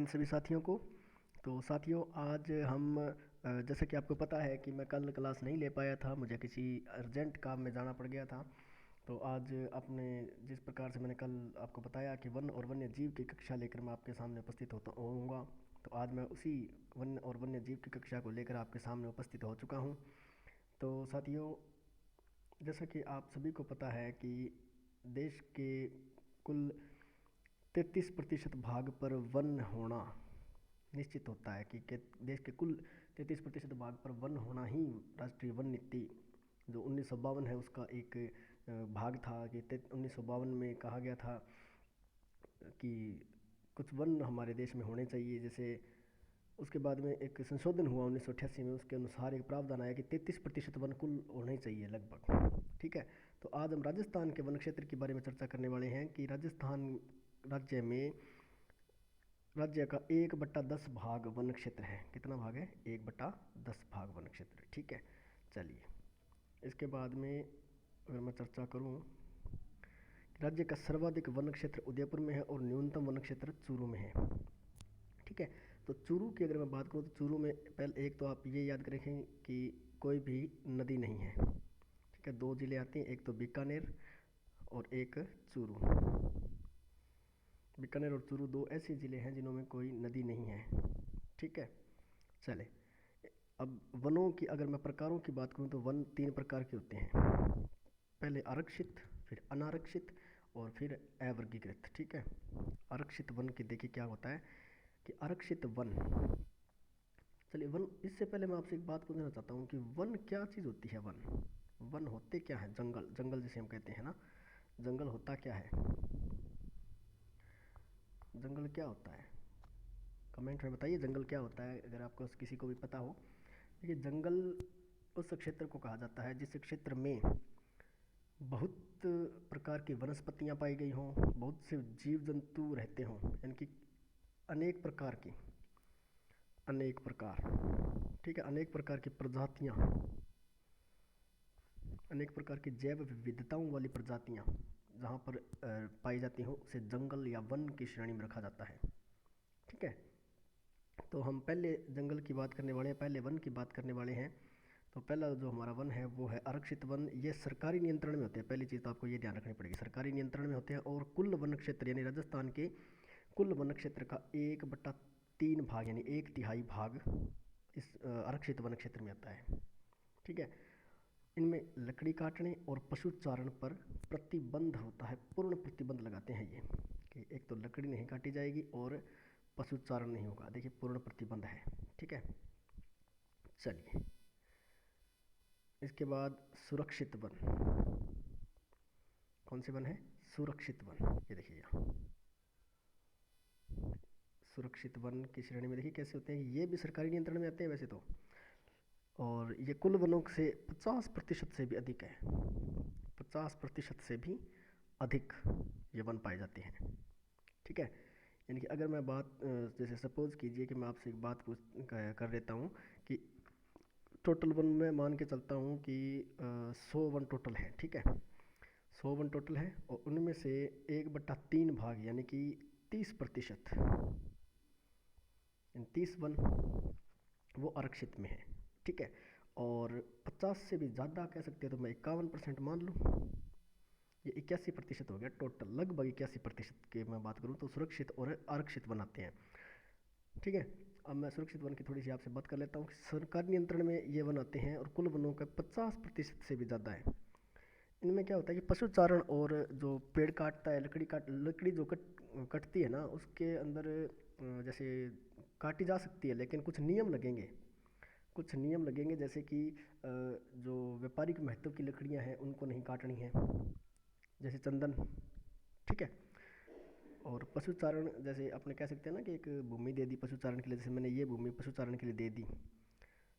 सभी साथियों को। तो साथियों, आज हम जैसे कि आपको पता है कि मैं कल क्लास नहीं ले पाया था, मुझे किसी अर्जेंट काम में जाना पड़ गया था। तो आज अपने जिस प्रकार से मैंने कल आपको बताया कि वन और वन्य जीव की कक्षा लेकर मैं आपके सामने उपस्थित होता होऊंगा, तो आज मैं उसी वन और वन्य जीव की कक्षा को लेकर आपके सामने उपस्थित हो चुका हूँ। तो साथियों, जैसा कि आप सभी को पता है कि देश के कुल 33% भाग पर वन होना निश्चित होता है कि देश के कुल 33% भाग पर वन होना ही राष्ट्रीय वन नीति जो 1952 है उसका एक भाग था। कि 1952 में कहा गया था कि कुछ वन हमारे देश में होने चाहिए। जैसे उसके बाद में एक संशोधन हुआ 1988 में, उसके अनुसार एक प्रावधान आया कि 33% वन कुल होने चाहिए लगभग। ठीक है, तो आज हम राजस्थान के वन क्षेत्र के बारे में चर्चा करने वाले हैं कि राजस्थान राज्य का 1/10 भाग वन क्षेत्र है। कितना भाग है? 1/10 भाग वन क्षेत्र। ठीक है, चलिए इसके बाद में अगर मैं चर्चा करूं, राज्य का सर्वाधिक वन क्षेत्र उदयपुर में है और न्यूनतम वन क्षेत्र चूरू में है। ठीक है, तो चूरू की अगर मैं बात करूं तो चूरू में पहले एक तो आप ये याद रखें कि कोई भी नदी नहीं है। ठीक है, दो ज़िले आते हैं, एक तो बीकानेर और एक चूरू। बीकानेर और चूरू दो ऐसे ज़िले हैं जिन्हों में कोई नदी नहीं है। ठीक है, चले अब वनों की अगर मैं प्रकारों की बात करूं तो वन 3 प्रकार के होते हैं। पहले आरक्षित, फिर अनारक्षित और फिर अवर्गीकृत। ठीक है, आरक्षित वन की देखिए क्या होता है कि आरक्षित वन, चलिए वन, इससे पहले मैं आपसे एक बात पूछना चाहता हूँ कि वन क्या चीज़ होती है? वन वन होते क्या है? जंगल, जंगल जिसे हम कहते हैं ना, जंगल होता क्या है? जंगल क्या होता है? कमेंट में बताइए जंगल क्या होता है, अगर आपको किसी को भी पता हो। देखिए, जंगल उस क्षेत्र को कहा जाता है जिस क्षेत्र में बहुत प्रकार की वनस्पतियां पाई गई हों, बहुत से जीव जंतु रहते हों, यानी कि अनेक प्रकार की, अनेक प्रकार, ठीक है, अनेक प्रकार की प्रजातियां, अनेक प्रकार की जैव विविधताओं वाली प्रजातियां जहाँ पर पाई जाती हों उसे जंगल या वन की श्रेणी में रखा जाता है। ठीक है, तो हम पहले जंगल की बात करने वाले हैं, पहले वन की बात करने वाले हैं। तो पहला जो हमारा वन है वो है आरक्षित वन। ये सरकारी नियंत्रण में होते हैं। पहली चीज़ तो आपको ये ध्यान रखनी पड़ेगी, सरकारी नियंत्रण में होते हैं और कुल वन क्षेत्र यानी राजस्थान के कुल वन क्षेत्र का 1/3 भाग यानी 1/3 भाग इस आरक्षित वन क्षेत्र में आता है। ठीक है, इनमें लकड़ी काटने और पशु चारण पर प्रतिबंध होता है, पूर्ण प्रतिबंध लगाते हैं ये कि एक तो लकड़ी नहीं काटी जाएगी और पशु चारण नहीं होगा। देखिए, पूर्ण प्रतिबंध है। ठीक है, चलिए इसके बाद सुरक्षित वन। कौन से वन है? सुरक्षित वन। ये देखिए यहाँ सुरक्षित वन की श्रेणी में देखिए कैसे होते हैं, ये भी सरकारी नियंत्रण में आते हैं वैसे तो, और ये कुल वनों से 50% से भी अधिक है, 50% से भी अधिक ये वन पाए जाते हैं। ठीक है, यानी कि अगर मैं बात जैसे सपोज कीजिए कि मैं आपसे एक बात कर लेता हूँ कि टोटल वन में मान के चलता हूँ कि 100 वन टोटल है। ठीक है, 100 वन टोटल है और उनमें से 1/3 भाग यानी कि 30%, 30 वन वो आरक्षित में है। ठीक है, और 50 से भी ज़्यादा कह सकते हैं तो मैं 51% मान लूँ, ये 81% हो गया टोटल। लगभग 81% की मैं बात करूँ तो सुरक्षित और आरक्षित वन आते हैं। ठीक है, अब मैं सुरक्षित वन की थोड़ी सी आपसे बात कर लेता हूँ। सरकारी नियंत्रण में ये वन आते हैं और कुल वनों का 50% से भी ज़्यादा है। इनमें क्या होता है कि पशु चारण और जो पेड़ काटता है, लकड़ी जो कटती है ना, उसके अंदर जैसे काटी जा सकती है लेकिन कुछ नियम लगेंगे, कुछ नियम लगेंगे जैसे कि जो व्यापारिक महत्व की लकड़ियां हैं उनको नहीं काटनी है, जैसे चंदन। ठीक है, और पशु चारण जैसे अपने कह सकते हैं ना कि एक भूमि दे दी पशु चारण के लिए, जैसे मैंने ये भूमि पशु चारण के लिए दे दी।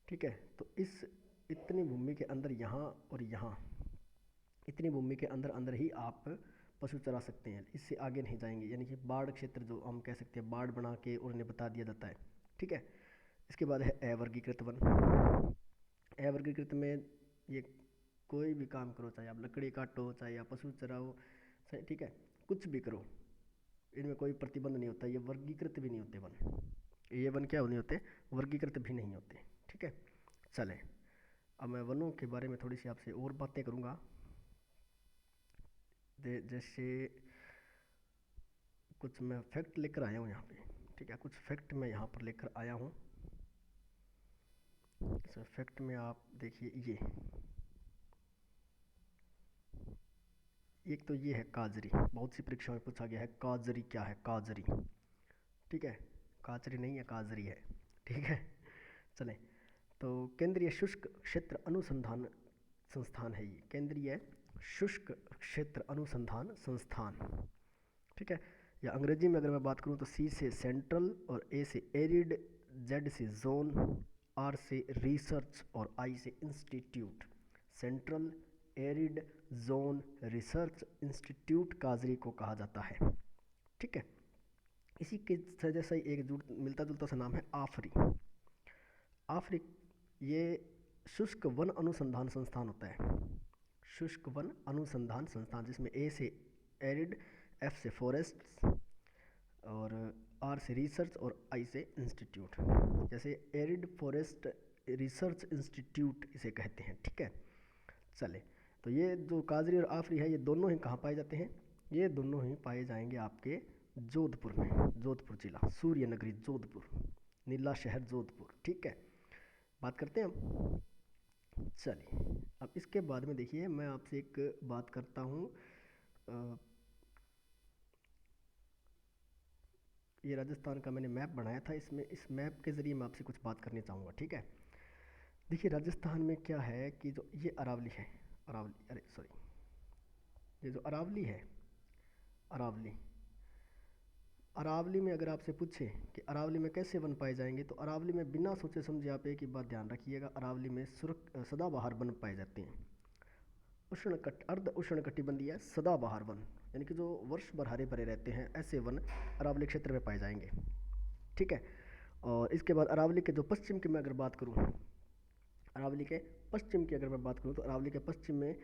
ठीक है, तो इस इतनी भूमि के अंदर यहाँ और यहाँ, इतनी भूमि के अंदर अंदर ही आप पशु चरा सकते हैं, इससे आगे नहीं जाएंगे। यानी कि बाढ़ क्षेत्र जो हम कह सकते हैं, बाढ़ बना के उन्हें बता दिया जाता है। ठीक है, इसके बाद है अवर्गीकृत वन। अवर्गीकृत में ये कोई भी काम करो, चाहे आप लकड़ी काटो, चाहे आप पशु चराओ, चाहे, ठीक है, कुछ भी करो, इनमें कोई प्रतिबंध नहीं होता, ये वर्गीकृत भी नहीं होते वन, ये वन क्या नहीं होते, वर्गीकृत भी नहीं होते। ठीक है, चलें अब मैं वनों के बारे में थोड़ी सी आपसे और बातें करूँगा। जैसे कुछ मैं फैक्ट लेकर आया हूँ यहाँ पे, ठीक है, कुछ फैक्ट मैं यहाँ पर लेकर आया हूँ। इस फैक्ट में आप देखिए, एक तो ये है काजरी, बहुत सी परीक्षाओं में पूछा गया है काजरी क्या है, काजरी, ठीक है, काजरी नहीं है, काजरी है, ठीक है। चलें, तो केंद्रीय शुष्क क्षेत्र अनुसंधान संस्थान है ये, केंद्रीय शुष्क क्षेत्र अनुसंधान संस्थान, ठीक है। या अंग्रेजी में अगर मैं बात करूँ तो सी से सेंट्रल और ए से एरिड, जेड से जोन, आर से रिसर्च और आई से institute. Central arid zone research institute काजरी को कहा जाता है, ठीक है। इसी के जैसा ही एक मिलता जुलता सा नाम है आफरी। आफरी ये शुष्क वन अनुसंधान संस्थान होता है, शुष्क वन अनुसंधान संस्थान, जिसमें ए से एरिड, एफ से फॉरेस्ट और आर से रिसर्च और आई से इंस्टीट्यूट। जैसे एरिड फॉरेस्ट रिसर्च इंस्टीट्यूट इसे कहते हैं, ठीक है। चले, तो ये जो काजरी और आफरी है, ये दोनों ही कहाँ पाए जाते हैं, ये दोनों ही पाए जाएंगे आपके जोधपुर में, जोधपुर जिला, सूर्य नगरी जोधपुर, नीला शहर जोधपुर, ठीक है। बात करते हैं हम, चलिए अब इसके बाद में देखिए मैं आपसे एक बात करता हूँ। ये राजस्थान का मैंने मैप बनाया था, इसमें इस मैप के ज़रिए मैं आपसे कुछ बात करनी चाहूँगा, ठीक है। देखिए राजस्थान में क्या है कि जो ये अरावली है, अरावली, अरे सॉरी, ये जो अरावली है, अरावली, अरावली में अगर आपसे पूछे कि अरावली में कैसे वन पाए जाएंगे, तो अरावली में बिना सोचे समझे आप एक ही बात ध्यान रखिएगा, अरावली में सदाबहार वन पाए जाते हैं। अर्ध उष्ण कटिबंधीय सदाबहार वन, यानी कि जो वर्ष भर हरे भरे रहते हैं, ऐसे वन अरावली क्षेत्र में पाए जाएंगे, ठीक है। और इसके बाद अरावली के जो पश्चिम की मैं अगर बात करूँ, अरावली के पश्चिम की अगर मैं बात करूँ, तो अरावली के पश्चिम में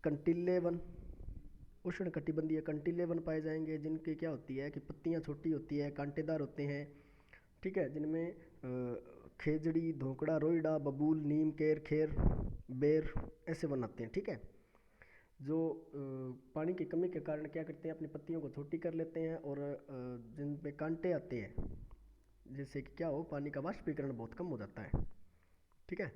कंटिल्ले वन, उष्ण कटिबंधीय कंटिल्ले वन पाए जाएंगे, जिनकी क्या होती है कि पत्तियाँ छोटी होती है, कांटेदार होते हैं, ठीक है, जिनमें खेजड़ी, धोकड़ा, रोइडा, बबूल, नीम, केर, खेर, बेर ऐसे वन आते हैं, ठीक है। जो पानी की कमी के कारण क्या करते हैं, अपनी पत्तियों को छोटी कर लेते हैं, और जिन पे कांटे आते हैं, जिससे कि क्या हो, पानी का वाष्पीकरण बहुत कम हो जाता है, ठीक है।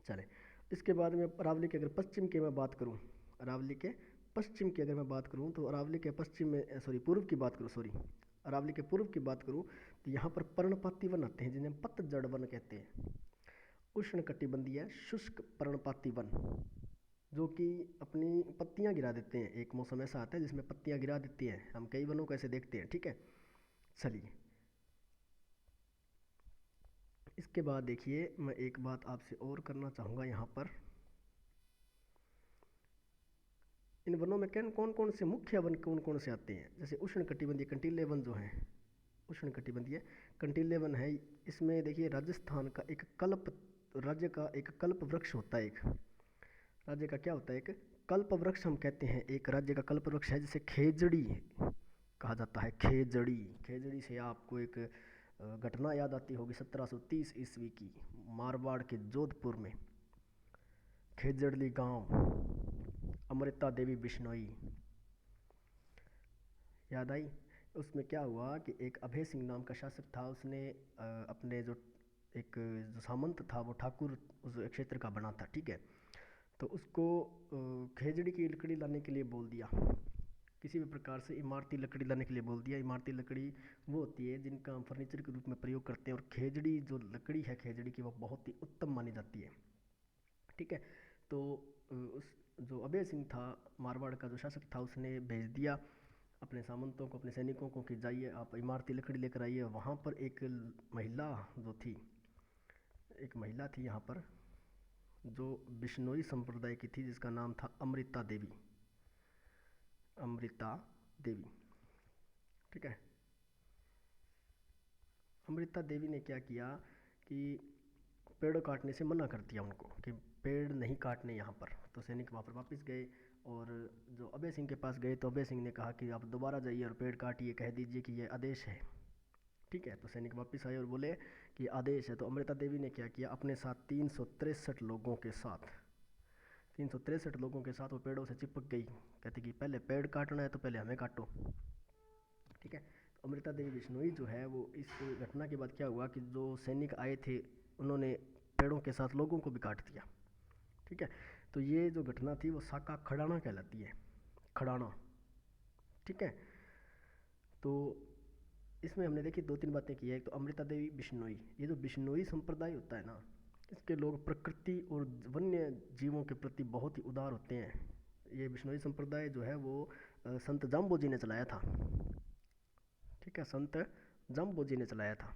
चले, इसके बाद में अरावली के अगर पश्चिम की मैं बात करूँ, अरावली के पश्चिम की अगर मैं बात करूँ, तो अरावली के पश्चिम में पूर्व की बात करूँ, अरावली के पूर्व की बात करूँ, तो यहाँ पर पर्णपाती वन आते हैं, जिन्हें पतझड़ वन कहते हैं, उष्ण कटिबंधीय शुष्क पर्णपाती वन, जो कि अपनी पत्तियां गिरा देते हैं। एक मौसम ऐसा आता है जिसमें पत्तियां गिरा देती हैं, हम कई वनों को ऐसे देखते हैं, ठीक है। चलिए, इसके बाद देखिए मैं एक बात आपसे और करना चाहूँगा यहाँ पर, इन वनों में कौन कौन से मुख्य वन कौन कौन से आते हैं। जैसे उष्ण कटिबंधीय कंटीले वन जो हैं, उष्ण कटिबंधीय कंटीले वन है, इसमें देखिए राजस्थान का एक कल्प, राज्य का एक कल्प वृक्ष होता है, एक राज्य का क्या होता है, एक कल्प वृक्ष हम कहते हैं, एक राज्य का कल्प वृक्ष है, जिसे खेजड़ी कहा जाता है। खेजड़ी, खेजड़ी से आपको एक घटना याद आती होगी 1730 ईस्वी की, मारवाड़ के जोधपुर में खेजड़ली गांव, अमृता देवी बिश्नोई, याद आई। उसमें क्या हुआ कि एक अभय सिंह नाम का शासक था, उसने अपने जो एक जो सामंत था, वो ठाकुर उस क्षेत्र का बना था, ठीक है। तो उसको खेजड़ी की लकड़ी लाने के लिए बोल दिया, किसी भी प्रकार से इमारती लकड़ी लाने के लिए बोल दिया। इमारती लकड़ी वो होती है जिनका हम फर्नीचर के रूप में प्रयोग करते हैं, और खेजड़ी जो लकड़ी है खेजड़ी की, वो बहुत ही उत्तम मानी जाती है, ठीक है। तो उस जो अभय सिंह था, मारवाड़ का जो शासक था, उसने भेज दिया अपने सामंतों को, अपने सैनिकों को कि जाइए आप इमारती लकड़ी लेकर आइए। वहाँ पर एक महिला जो थी, एक महिला थी यहाँ पर, जो बिश्नोई संप्रदाय की थी, जिसका नाम था अमृता देवी, अमृता देवी, ठीक है। अमृता देवी ने क्या किया कि पेड़ काटने से मना कर दिया उनको, कि पेड़ नहीं काटने यहाँ पर। तो सैनिक वहाँ पर वापस गए, और जो अभय सिंह के पास गए तो अभय सिंह ने कहा कि आप दोबारा जाइए और पेड़ काटिए, कह दीजिए कि ये आदेश है। ठीक है, तो सैनिक वापस आए और बोले कि आदेश है। तो अमृता देवी ने क्या किया, अपने साथ 363 लोगों के साथ 363 लोगों के साथ वो पेड़ों से चिपक गई। कहती कि पहले पेड़ काटना है तो पहले हमें काटो। ठीक है, तो अमृता देवी बिश्नोई जो है वो इस घटना के बाद क्या हुआ कि जो सैनिक आए थे उन्होंने पेड़ों के साथ लोगों को भी काट दिया। ठीक है, तो ये जो घटना थी वो साका खड़ाना कहलाती है, खड़ाना। ठीक है, तो इसमें हमने देखी दो तीन बातें की है। एक तो अमृता देवी बिश्नोई, ये जो बिश्नोई संप्रदाय होता है ना, इसके लोग प्रकृति और वन्य जीवों के प्रति बहुत ही उदार होते हैं। ये बिश्नोई संप्रदाय जो है वो संत जाम्बोजी ने चलाया था। ठीक है, संत जाम्बोजी ने चलाया था।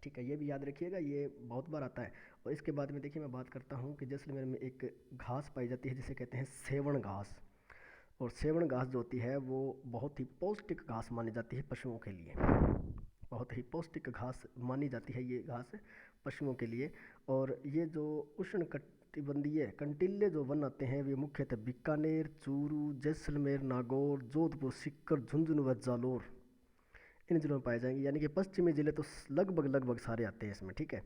ठीक है, ये भी याद रखिएगा, ये बहुत बार आता है। और इसके बाद में देखिए मैं बात करता हूँ कि जैसलमेर में एक घास पाई जाती है जिसे कहते हैं सेवण घास। और सेवण घास जो होती है वो बहुत ही पौष्टिक घास मानी जाती है पशुओं के लिए, बहुत ही पौष्टिक घास मानी जाती है ये घास पशुओं के लिए। और ये जो उष्ण कटिबंधीय कंटीले जो वन आते हैं वे मुख्यतः बीकानेर, चूरू, जैसलमेर, नागौर, जोधपुर, सीकर, झुंझुनू व जालोर, इन जिलों में पाए जाएंगे। यानी कि पश्चिमी जिले तो लगभग लगभग सारे आते हैं इसमें। ठीक है,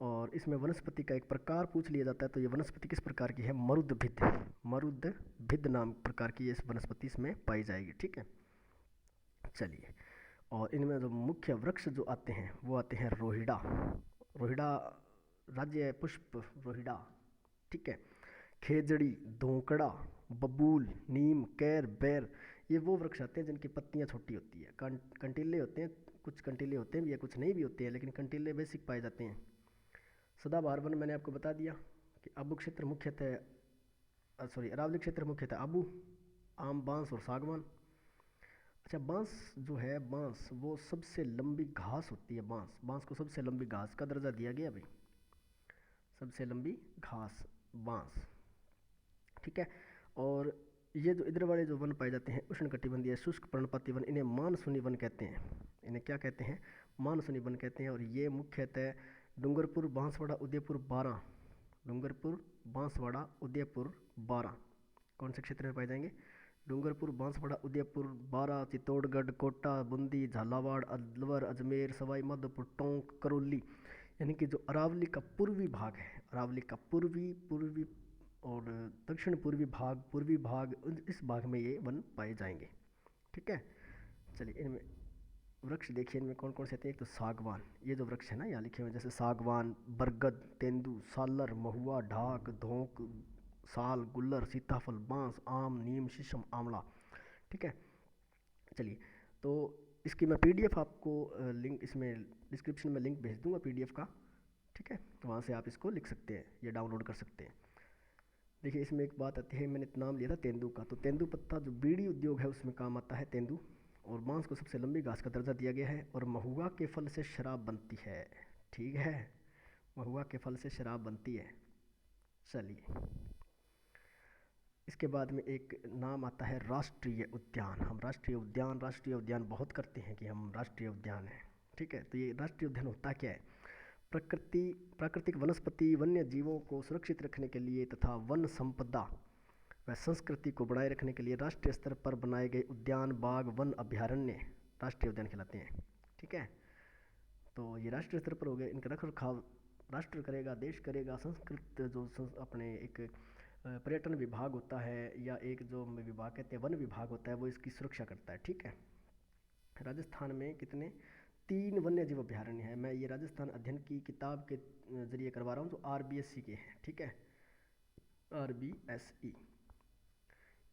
और इसमें वनस्पति का एक प्रकार पूछ लिया जाता है, तो ये वनस्पति किस प्रकार की है, मरुदभिद, मरुदभिद नाम प्रकार की ये वनस्पति इसमें पाई जाएगी। ठीक है, चलिए, और इनमें जो मुख्य वृक्ष जो आते हैं वो आते हैं रोहिड़ा, रोहिड़ा राज्य पुष्प रोहिड़ा। ठीक है, खेजड़ी, धोंकड़ा, बबूल, नीम, कैर, बैर, ये वो वृक्ष आते हैं जिनकी पत्तियां छोटी होती है, कंटीले होते हैं, कुछ कंटीले होते हैं या कुछ नहीं भी होते हैं, लेकिन कंटीले बेसिक पाए जाते हैं। सदाबहार वन मैंने आपको बता दिया कि आबू क्षेत्र मुख्यतः अरावली क्षेत्र मुख्यतः आबू, आम, बांस और सागवान। अच्छा, बांस जो है, बांस वो सबसे लंबी घास होती है। बांस, बांस को सबसे लंबी घास का दर्जा दिया गया भाई, सबसे लंबी घास बांस। ठीक है, और ये जो इधर वाले जो वन पाए जाते हैं उष्णकटिबंधीय शुष्क पर्णपाती वन, इन्हें मानसूनी वन कहते हैं। इन्हें क्या कहते हैं, मानसूनी वन कहते हैं। और ये मुख्यतः डूंगरपुर, बांसवाड़ा, उदयपुर, बारां, डूंगरपुर, बांसवाड़ा, उदयपुर, बारां, कौन से क्षेत्र में पाए जाएंगे, डूंगरपुर, बांसवाड़ा, उदयपुर, बारां, चित्तौड़गढ़, कोटा, बूंदी, झालावाड़, अलवर, अजमेर, सवाई माधोपुर, टोंक, करौली, यानी कि जो अरावली का पूर्वी भाग है, अरावली का पूर्वी पूर्वी और दक्षिण पूर्वी भाग, इस भाग में ये वन पाए जाएंगे। ठीक है, चलिए, इनमें वृक्ष देखिए, इनमें कौन कौन से आते हैं। एक तो सागवान, ये जो वृक्ष है ना यहाँ लिखे हुए, जैसे सागवान, बरगद, तेंदू, सालर, महुआ, ढाक, धोंक, साल, गुल्लर, सीताफल, बांस, आम, नीम, शीशम, आंवला। ठीक है, चलिए, तो इसकी मैं पीडीएफ आपको लिंक इसमें डिस्क्रिप्शन में लिंक भेज दूंगा पीडीएफ का। ठीक है, वहाँ से आप इसको लिख सकते हैं, ये डाउनलोड कर सकते हैं। देखिए, इसमें एक बात आती है, मैंने नाम लिया था तेंदू का, तो तेंदू पत्ता जो बीड़ी उद्योग है उसमें काम आता है तेंदू। और बांस को सबसे लंबी घास का दर्जा दिया गया है। और महुआ के फल से शराब बनती है। ठीक है, महुआ के फल से शराब बनती है। चलिए, इसके बाद में एक नाम आता है राष्ट्रीय उद्यान। हम राष्ट्रीय उद्यान बहुत करते हैं कि हम राष्ट्रीय उद्यान हैं। ठीक है, तो ये राष्ट्रीय उद्यान होता क्या है, प्राकृतिक वनस्पति, वन्य जीवों को सुरक्षित रखने के लिए तथा वन संपदा व संस्कृति को बनाए रखने के लिए राष्ट्रीय स्तर पर बनाए गए उद्यान, बाग, वन अभ्यारण्य राष्ट्रीय उद्यान कहलाते हैं। ठीक है, तो ये राष्ट्रीय स्तर पर हो गए, इनका रख रखाव राष्ट्र करेगा, देश करेगा। संस्कृत जो अपने एक पर्यटन विभाग होता है या एक जो विभाग कहते हैं वन विभाग होता है, वो इसकी सुरक्षा करता है। ठीक है, राजस्थान में कितने 3 वन्य जीव अभ्यारण्य हैं। मैं ये राजस्थान अध्ययन की किताब के जरिए करवा रहा हूँ, जो RBSC के हैं। ठीक है, RBSE,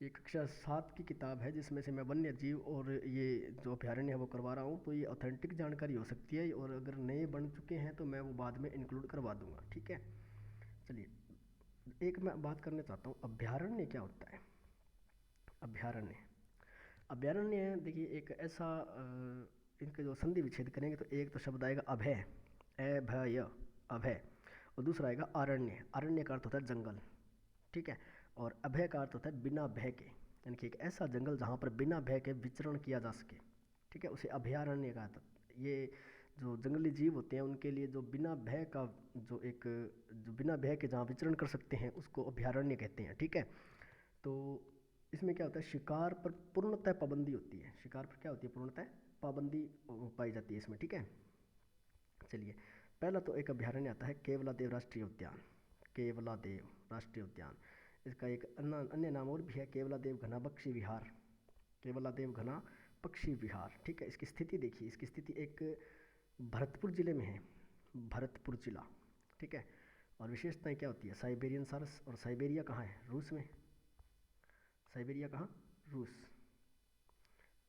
ये कक्षा 7 की किताब है जिसमें से मैं वन्य जीव और ये जो अभ्यारण्य है वो करवा रहा हूँ। तो ये ऑथेंटिक जानकारी हो सकती है, और अगर नए बन चुके हैं तो मैं वो बाद में इंक्लूड करवा दूँगा। ठीक है, चलिए, एक मैं बात करना चाहता हूँ, अभ्यारण्य क्या होता है। अभ्यारण्य, अभ्यारण्य देखिए एक ऐसा इनके जो संधि विच्छेद करेंगे तो एक तो शब्द आएगा अभय, अभय, अभय, और दूसरा आएगा अरण्य। अरण्य का अर्थ होता है जंगल। ठीक है, और अभय का अर्थ होता है बिना भय के, यानी कि एक ऐसा जंगल जहाँ पर बिना भय के विचरण किया जा सके। ठीक है, उसे अभयारण्य कहा था। ये जो जंगली जीव होते हैं उनके लिए जो बिना भय का जो बिना भय के जहाँ विचरण कर सकते हैं उसको अभयारण्य कहते हैं। ठीक है, तो इसमें क्या होता है, शिकार पर पूर्णतः पाबंदी होती है। शिकार पर क्या होती है, पूर्णतः पाबंदी पाई जाती है इसमें, ठीक है। चलिए, पहला तो एक अभ्यारण्य आता है केवलादेव राष्ट्रीय उद्यान। केवलादेव राष्ट्रीय उद्यान, इसका एक अन्य नाम और भी है, केवलादेव घना पक्षी विहार। केवलादेव घना पक्षी विहार, ठीक है। इसकी स्थिति देखिए, इसकी स्थिति एक भरतपुर जिले में है, भरतपुर जिला, ठीक है। और विशेषताएं क्या होती है, साइबेरियन सारस, और साइबेरिया कहाँ है, रूस में। साइबेरिया कहाँ, रूस,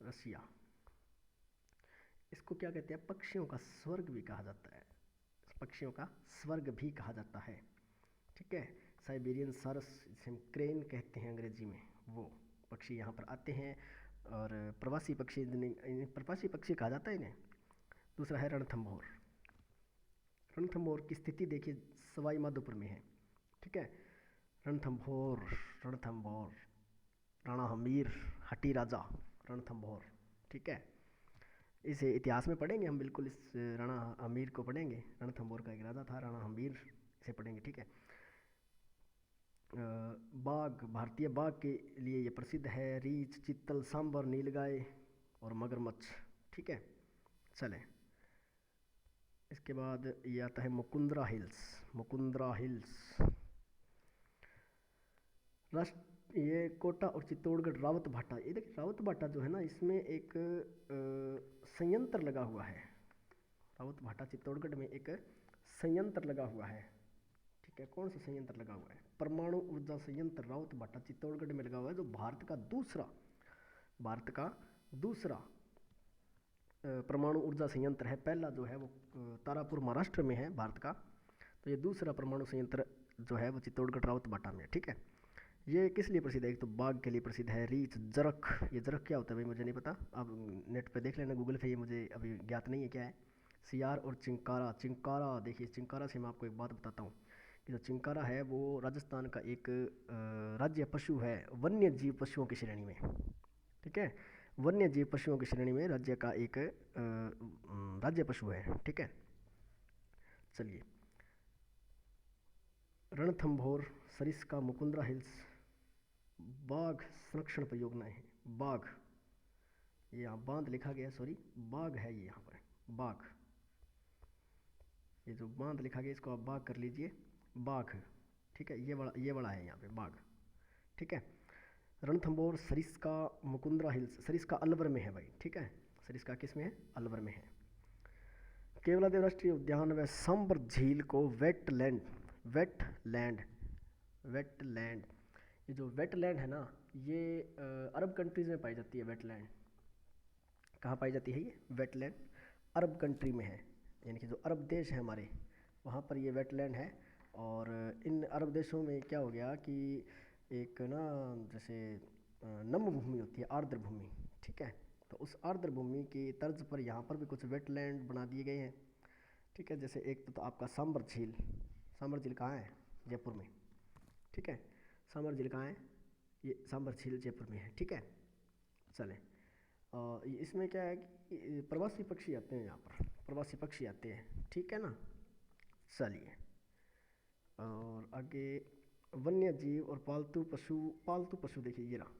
रसिया। इसको क्या कहते हैं, पक्षियों का स्वर्ग भी कहा जाता है, पक्षियों का स्वर्ग भी कहा जाता है, ठीक है। साइबेरियन सारस, जिसे हम क्रेन कहते हैं अंग्रेजी में, वो पक्षी यहाँ पर आते हैं। और प्रवासी पक्षी, प्रवासी पक्षी कहा जाता है इन्हें। दूसरा है रणथंभौर। रणथंभौर की स्थिति देखिए, सवाई माधोपुर में है, ठीक है। रणथंभौर, रणथंभौर, राणा हमीर, हटी राजा, रणथंभौर, ठीक है। इसे इतिहास में पढ़ेंगे हम, बिल्कुल इस राणा हमीर को पढ़ेंगे। रणथंभौर का एक राजा था राणा हमीर, इसे पढ़ेंगे, ठीक है। बाघ, भारतीय बाघ के लिए ये प्रसिद्ध है। रीछ, चित्तल, सांबर, नीलगाय और मगरमच्छ, ठीक है। चलें, इसके बाद ये आता है मुकुंदरा हिल्स। मुकुंदरा हिल्स ये कोटा और चित्तौड़गढ़ रावत भाटा। ये देखिए रावत भाटा जो है ना, इसमें एक संयंत्र लगा हुआ है। रावत भाटा चित्तौड़गढ़ में एक संयंत्र लगा हुआ है, ठीक है। कौन सा संयंत्र लगा हुआ है, परमाणु ऊर्जा संयंत्र रावत भाटा चित्तौड़गढ़ में लगा हुआ है, जो भारत का दूसरा परमाणु ऊर्जा संयंत्र है। पहला जो है वो तारापुर महाराष्ट्र में है भारत का, तो ये दूसरा परमाणु संयंत्र जो है वो चित्तौड़गढ़ रावत भाटा में है, ठीक है। ये किस लिए प्रसिद्ध है, एक तो बाघ के लिए प्रसिद्ध है। रीछ, जरख, ये जरख क्या होता है भाई, मुझे नहीं पता, अब नेट पे देख लेना, गूगल पे, ये मुझे अभी ज्ञात नहीं है क्या है। सियार और चिंकारा। चिंकारा देखिए, चिंकारा से मैं आपको एक बात बताता हूँ कि जो चिंकारा है वो राजस्थान का एक राज्य पशु है, वन्य जीव पशुओं की श्रेणी में, ठीक है। वन्य जीव पशुओं की श्रेणी में राज्य का एक राज्य पशु है, ठीक है। चलिए, रणथंभौर, सरिस्का, मुकुंदरा हिल्स, बाघ संरक्षण परियोजनाएं हैं। बाघ, ये यहाँ बांध लिखा गया, सॉरी बाघ है ये, यहाँ पर बाघ, ये जो बांध लिखा गया इसको आप बाघ कर लीजिए, बाघ, ठीक है। ये बड़ा है यहाँ पे बाघ, ठीक है। रणथंभौर, सरिस्का, मुकुंदरा हिल्स। सरिस्का अलवर में है भाई, ठीक है। सरिस्का किस में है, अलवर में है। केवलादेव राष्ट्रीय उद्यान व सांबर झील को वेटलैंड, वेटलैंड, ये जो वेटलैंड है ना, ये अरब कंट्रीज़ में पाई जाती है। वेटलैंड कहाँ पाई जाती है, ये वेटलैंड अरब कंट्री में है, यानी कि जो अरब देश है हमारे, वहाँ पर ये वेटलैंड है। और इन अरब देशों में क्या हो गया कि एक ना, जैसे नम भूमि होती है, आर्द्र भूमि, ठीक है। तो उस आर्द्र भूमि की तर्ज पर यहाँ पर भी कुछ वेटलैंड बना दिए गए हैं, ठीक है। जैसे एक तो आपका सांबर झील। सांबर झील कहाँ है, जयपुर में, ठीक है। सांबर झील कहाँ है, ये सांबर झील जयपुर में है, ठीक है। चलें, इसमें क्या है कि प्रवासी पक्षी आते हैं, यहाँ पर प्रवासी पक्षी आते हैं, ठीक है ना। चलिए, और आगे वन्य जीव और पालतू पशु देखिए, ये रहा,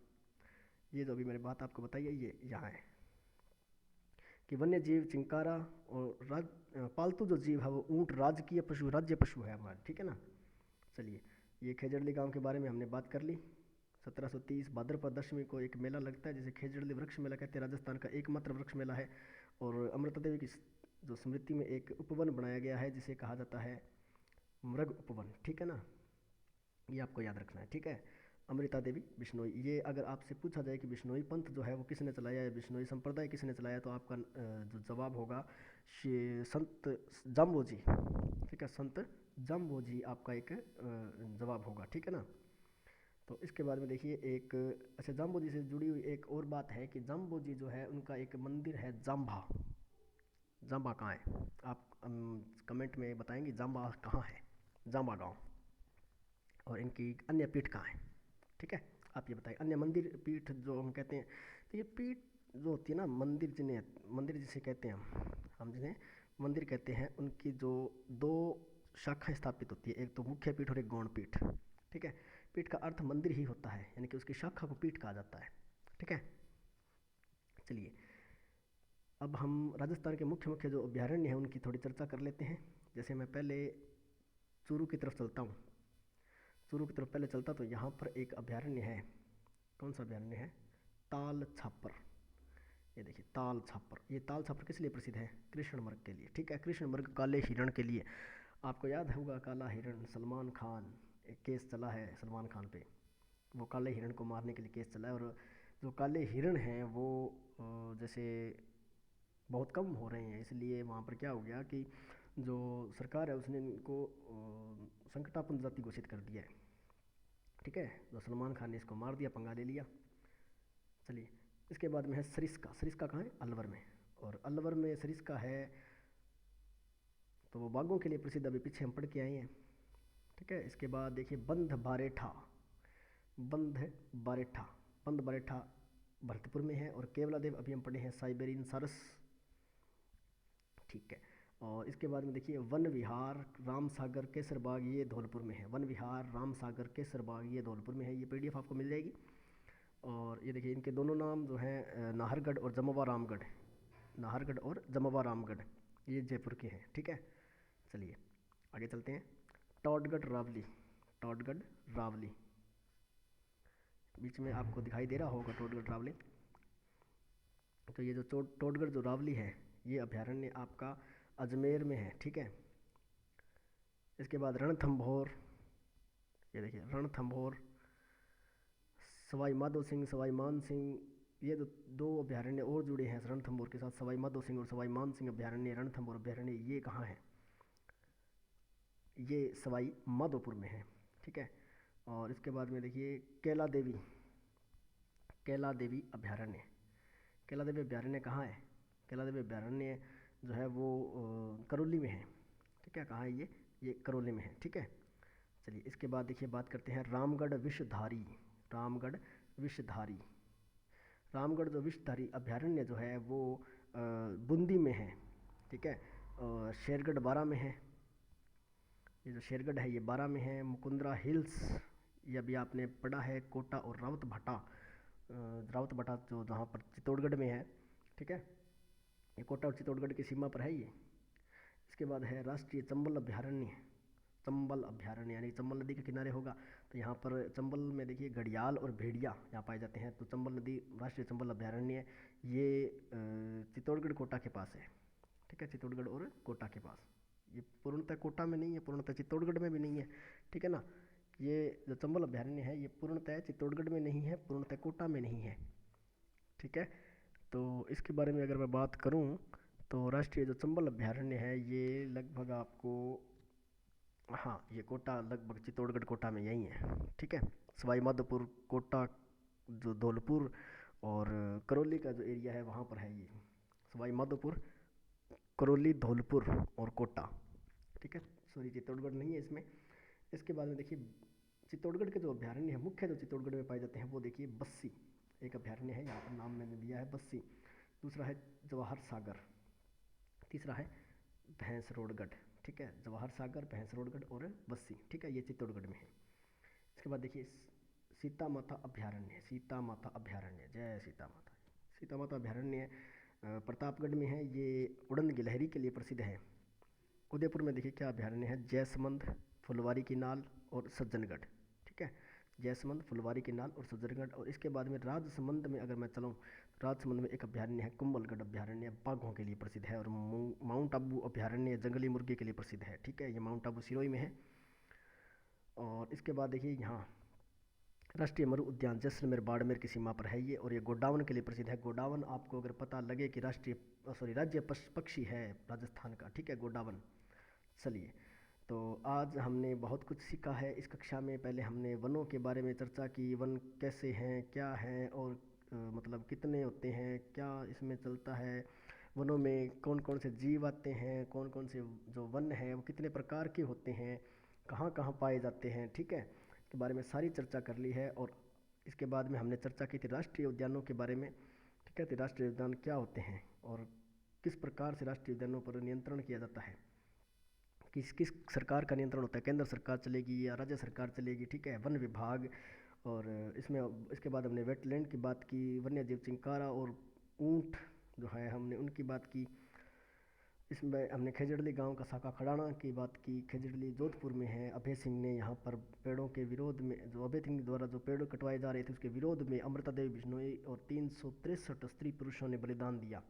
ये जो अभी मैंने बात आपको बताई है, ये यहाँ है कि वन्य जीव चिंकारा, और पालतू जो जीव है वो ऊँट, राजकीय पशु, राज्य पशु है हमारा, ठीक है ना। चलिए, ये खेजड़ली गांव के बारे में हमने बात कर ली। 1730 भाद्रपद दशमी को एक मेला लगता है जिसे खेजड़ली वृक्ष मेला कहते हैं, राजस्थान का एकमात्र वृक्ष मेला है। और अमृता देवी की जो स्मृति में एक उपवन बनाया गया है जिसे कहा जाता है मृग उपवन, ठीक है ना, ये आपको याद रखना है, ठीक है। अमृता देवी बिश्नोई, ये अगर आपसे पूछा जाए कि बिश्नोई पंथ जो है वो किसने चलाया है, बिश्नोई संप्रदाय किसने चलाया, तो आपका जो जवाब होगा संत जाम्बो जी, ठीक है। संत जाम्बो जी आपका एक जवाब होगा, ठीक है ना। तो इसके बाद में देखिए एक, अच्छा जाम्बो जी से जुड़ी हुई एक और बात है कि जाम्बो जी जो है उनका एक मंदिर है जाम्बा। जाम्बा कहाँ है, आप कमेंट में बताएंगे जाम्बा कहाँ है, जाम्बा गांव। और इनकी अन्य पीठ कहाँ है, ठीक है, आप ये बताइए। अन्य मंदिर पीठ जो हम कहते हैं, तो ये पीठ जो होती है ना, मंदिर जिसे कहते हैं हम जिन्हें मंदिर कहते हैं, उनकी जो दो शाखाएं स्थापित होती है, एक तो मुख्य पीठ और एक गौण पीठ, ठीक है। पीठ का अर्थ मंदिर ही होता है, यानी कि उसकी शाखा को पीठ कहा जाता है। ठीक है, चलिए अब हम राजस्थान के मुख्य मुख्य जो अभ्यारण्य हैं उनकी थोड़ी चर्चा कर लेते हैं। जैसे मैं पहले चूरू की तरफ चलता हूँ, चूरू की तरफ पहले चलता तो यहाँ पर एक अभ्यारण्य है। कौन सा अभ्यारण्य है? ताल छापर। ये देखिए ताल छापर। ये ताल छापर किस लिए प्रसिद्ध है? कृष्ण मृग के लिए। ठीक है, कृष्ण मृग काले हिरण के लिए। आपको याद होगा काला हिरण, सलमान खान एक केस चला है सलमान खान पे, वो काले हिरण को मारने के लिए केस चला है। और जो काले हिरण हैं वो जैसे बहुत कम हो रहे हैं, इसलिए वहाँ पर क्या हो गया कि जो सरकार है उसने इनको संकटापन्न जाति घोषित कर दिया है। ठीक है, तो सलमान खान ने इसको मार दिया, पंगा ले लिया। चलिए इसके बाद में है सरिस्का। सरिस्का कहाँ है? अलवर में। और अलवर में सरिस्का है तो वो बाघों के लिए प्रसिद्ध, अभी पीछे हम पढ़ के आए हैं। ठीक है, इसके बाद देखिए बंध बारेठा। बंध बारेठा, बंध बारेठा भरतपुर में है। और केवलादेव अभी हम पढ़े हैं साइबेरियन सारस। ठीक है, और इसके बाद में देखिए वन विहार राम सागर केसर बाग, ये धौलपुर में है। वन विहार राम सागर केसर बाग ये धौलपुर में है। ये पीडीएफ आपको मिल जाएगी। और ये देखिए इनके दोनों नाम जो हैं नाहरगढ़ और जमवा रामगढ़, नाहरगढ़ और जमवा रामगढ़ ये जयपुर के हैं। ठीक है, चलिए आगे चलते हैं। टॉडगढ़ रावली, टॉडगढ़ रावली बीच में आपको दिखाई दे रहा होगा टोडगढ़ रावली। तो ये जो टोडगढ़ जो रावली है ये अभ्यारण्य आपका अजमेर में है। ठीक है, इसके बाद रणथंभौर। ये देखिए रणथंभौर, सवाई माधो सिंह, सवाई मान सिंह, ये दो अभ्यारण्य और जुड़े हैं रणथंभौर के साथ। सवाई माधो सिंह और सवाई मान सिंह अभ्यारण्य, रणथंभौर अभ्यारण्य ये कहाँ है? ये सवाई माधोपुर में है। ठीक है, और इसके बाद में देखिए कैला देवी, कैला देवी अभ्यारण्य। कैला देवी अभ्यारण्य कहाँ है? कैला देवी अभ्यारण्य जो है वो करौली में है। ठीक है, कहाँ है ये करौली में है। ठीक है, चलिए इसके बाद देखिए बात करते हैं रामगढ़ विषधारी। रामगढ़ विषधारी, रामगढ़ जो विषधारी अभ्यारण्य जो है वो बूंदी में है। ठीक है, और शेरगढ़ बारा में है। ये जो शेरगढ़ है ये बारा में है। मुकुंदरा हिल्स ये अभी आपने पढ़ा है। कोटा और रावत भाटा, रावत भाटा जो जहाँ पर चित्तौड़गढ़ में है। ठीक है, ये कोटा और चित्तौड़गढ़ की सीमा पर है ये। इसके बाद है राष्ट्रीय चंबल अभ्यारण्य। चंबल अभ्यारण्य यानी चंबल नदी के किनारे होगा। तो यहाँ पर चंबल में देखिए घड़ियाल और भेड़िया यहाँ पाए जाते हैं। तो चंबल नदी राष्ट्रीय चंबल अभ्यारण्य ये चित्तौड़गढ़ कोटा के पास है। ठीक है, चित्तौड़गढ़ और कोटा के पास। ये पूर्णतः कोटा में नहीं है, पूर्णतः चित्तौड़गढ़ में भी नहीं है। ठीक है ना, ये जो चंबल अभ्यारण्य है ये पूर्णतः चित्तौड़गढ़ में नहीं है, पूर्णतः कोटा में नहीं है। ठीक है, तो इसके बारे में अगर मैं बात करूं तो राष्ट्रीय जो चंबल अभ्यारण्य है ये लगभग आपको, हाँ ये कोटा लगभग चित्तौड़गढ़ कोटा में यही है। ठीक है, सवाई माधोपुर कोटा जो धौलपुर और करौली का जो एरिया है वहाँ पर है ये सवाई माधोपुर, करौली, धौलपुर और कोटा। ठीक है, सॉरी चित्तौड़गढ़ नहीं है इसमें। इसके बाद में देखिए चित्तौड़गढ़ के जो अभ्यारण्य है मुख्य जो चित्तौड़गढ़ में पाए जाते हैं वो देखिए बस्सी एक अभ्यारण्य है, यहाँ पर नाम मैंने दिया है बस्सी। दूसरा है जवाहर सागर, तीसरा है भैंसरोडगढ़। ठीक है, जवाहर सागर, भैंसरोडगढ़ और बस्सी। ठीक है, ये चित्तौड़गढ़ में है। इसके बाद देखिए सीता माता अभ्यारण्य, सीता माता अभ्यारण्य, जय सीता माता। सीता माता अभ्यारण्य प्रतापगढ़ में है। ये उड़न गिलहरी के लिए प्रसिद्ध है। उदयपुर में देखिए क्या अभ्यारण्य है? जयसमंद, फुलवारी की नाल और सज्जनगढ़। ठीक है, जयसमंद, फुलवारी की नाल और सज्जनगढ़। और इसके बाद में राजसमंद में अगर मैं चलूँ, राजसमंद में एक अभ्यारण्य है कुंभलगढ़ अभ्यारण्य, बाघों के लिए प्रसिद्ध है। और माउंट आबू अभ्यारण्य जंगली मुर्गे के लिए प्रसिद्ध है। ठीक है, ये माउंट आबू सिरोही में है। और इसके बाद देखिए यहाँ राष्ट्रीय मरु उद्यान जैसलमेर बाड़मेर की सीमा पर है ये। और ये गोडावन के लिए प्रसिद्ध है। गोडावन आपको अगर पता लगे कि राज्य पक्षी है राजस्थान का। ठीक है, गोडावन। चलिए, तो आज हमने बहुत कुछ सीखा है इस कक्षा में। पहले हमने वनों के बारे में चर्चा की, वन कैसे हैं, क्या हैं, और मतलब कितने होते हैं, क्या इसमें चलता है, वनों में कौन कौन से जीव आते हैं, कौन कौन से जो वन है वो कितने प्रकार के होते हैं, कहाँ कहाँ पाए जाते हैं। ठीक है, के बारे में सारी चर्चा कर ली है। और इसके बाद में हमने चर्चा की थी राष्ट्रीय उद्यानों के बारे में। ठीक है, तो राष्ट्रीय उद्यान क्या होते हैं और किस प्रकार से राष्ट्रीय उद्यानों पर नियंत्रण किया जाता है, किस सरकार का नियंत्रण होता है, केंद्र सरकार चलेगी या राज्य सरकार चलेगी, ठीक है, वन विभाग। और इसमें इसके बाद हमने वेटलैंड की बात की, वन्य जीव चिंकारा और ऊंट जो है हमने उनकी बात की। इसमें हमने खेजड़ली गांव का शाखा खड़ाना की बात की। खेजड़ली जोधपुर में है। अभय सिंह ने यहाँ पर पेड़ों के विरोध में, जो अभय सिंह द्वारा जो पेड़ कटवाए जा रहे थे उसके विरोध में अमृता देवी बिश्नोई और 363 स्त्री पुरुषों ने बलिदान दिया।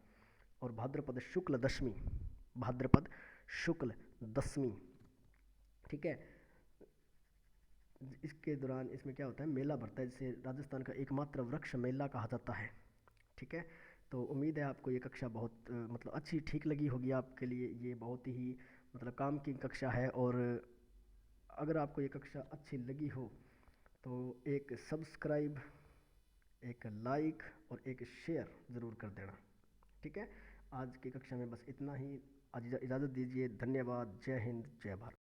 और भाद्रपद शुक्ल दशमी, ठीक है, इसके दौरान इसमें क्या होता है, मेला भरता है, जिसे राजस्थान का एकमात्र वृक्ष मेला कहा जाता है, ठीक है। तो उम्मीद है आपको ये कक्षा बहुत मतलब अच्छी ठीक लगी होगी आपके लिए। ये बहुत ही मतलब काम की कक्षा है। और अगर आपको ये कक्षा अच्छी लगी हो तो एक सब्सक्राइब, एक लाइक और एक शेयर ज़रूर कर देना, ठीक है। आज की कक्षा में बस इतना ही। आज इजाज़त दीजिए। धन्यवाद। जय हिंद, जय भारत।